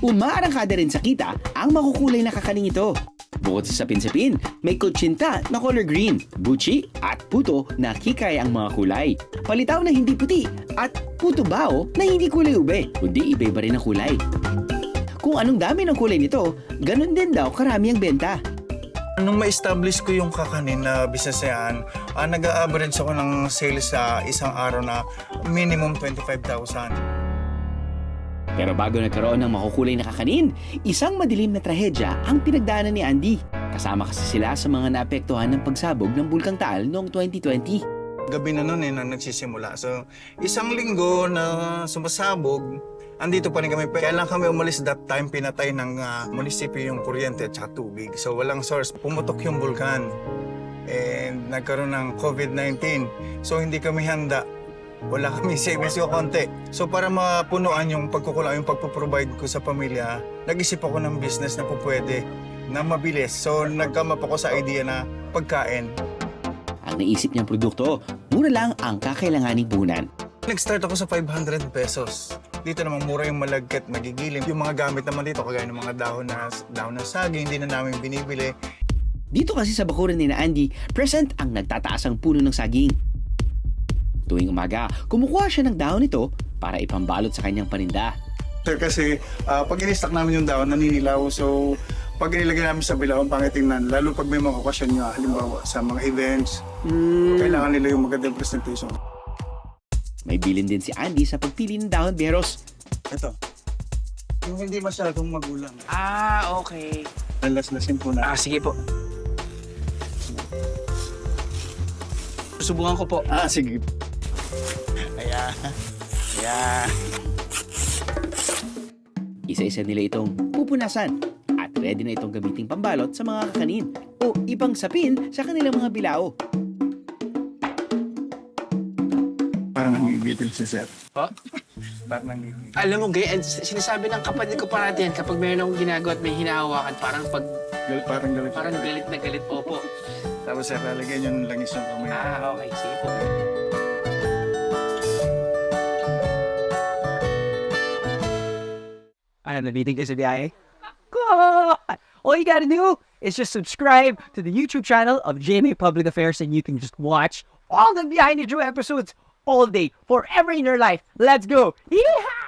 Umaarangkada rin sa kita ang makukulay na kakaning ito. Bukod sa sapin-sapin, may kutsinta na color green, buchi at puto na kikay ang mga kulay. Palitaw na hindi puti at puto bao na hindi kulay ube, kundi iba-iba rin ang kulay. Kung anong dami ng kulay nito, ganun din daw karami ang benta. Nung ma-establish ko yung kakanin na business na yan, nag-a-average ako ng sales sa isang araw na minimum 25,000. Pero bago nagkaroon ng makukulay na kakanin, isang madilim na trahedya ang pinagdaanan ni Andy. Kasama kasi sila sa mga naapektuhan ng pagsabog ng Bulkang Taal noong 2020. Gabi na noon na nagsisimula. So, isang linggo na sumasabog, andito pa rin kami. Kaya lang kami umalis that time, pinatay ng munisipyo yung kuryente at saka tubig. So, walang source. Pumutok yung bulkan. And nagkaroon ng COVID-19. So, hindi kami handa. Wala kami savings ko konti. So para mapunuan yung pagkukulang, yung pagpo-provide ko sa pamilya, nag-isip ako ng business na po pwede, na mabilis. So nagkamap ako sa idea na pagkain. Ang naisip niyang produkto, mura lang ang kakailanganing puhunan. Nag-start ako sa 500 pesos. Dito naman mura yung malagkit, magigilim. Yung mga gamit naman dito, kagaya ng mga dahon na saging, hindi na namin binibili. Dito kasi sa bakuran ni na Andy, present ang nagtataas ang puno ng saging. Tuwing umaga, kumukuha siya ng dahon nito para ipambalot sa kanyang paninda. Sir, kasi pag in-stock namin yung dahon, naninilaw. So, pag inilagay namin sa bilaw, ang pangitingnan. Lalo pag may mga okasyon nyo, halimbawa sa mga events, kailangan nila yung magandang presentation. May bilin din si Andy sa pagpili ng dahon beros. Ito. Yung hindi masyadong magulang. Okay. Lalas-lasin po na. Sige po. Subukan ko po. Sige. Ayan. Ayan. Isa-isa nila itong pupunasan at ready na itong gamiting pambalot sa mga kakanin o ibang sapin sa kanilang mga bilao. Parang nangigitil si Sir. Po? Parang nangigitil. Alam mo, Gay, sinasabi ng kapatid ko parati yan, kapag mayroon akong ginagawa at may hinahawakan, parang Parang galit. galit na galit. Opo. Tapos Sir, lalagyan yung langis yung kamay. Okay. Sige po. Nabiting kayo sa biyahe? God! All you gotta do is just subscribe to the YouTube channel of GMA Public Affairs and you can just watch all the Behind the Drew episodes all day, forever in your life. Let's go! Yeehaw!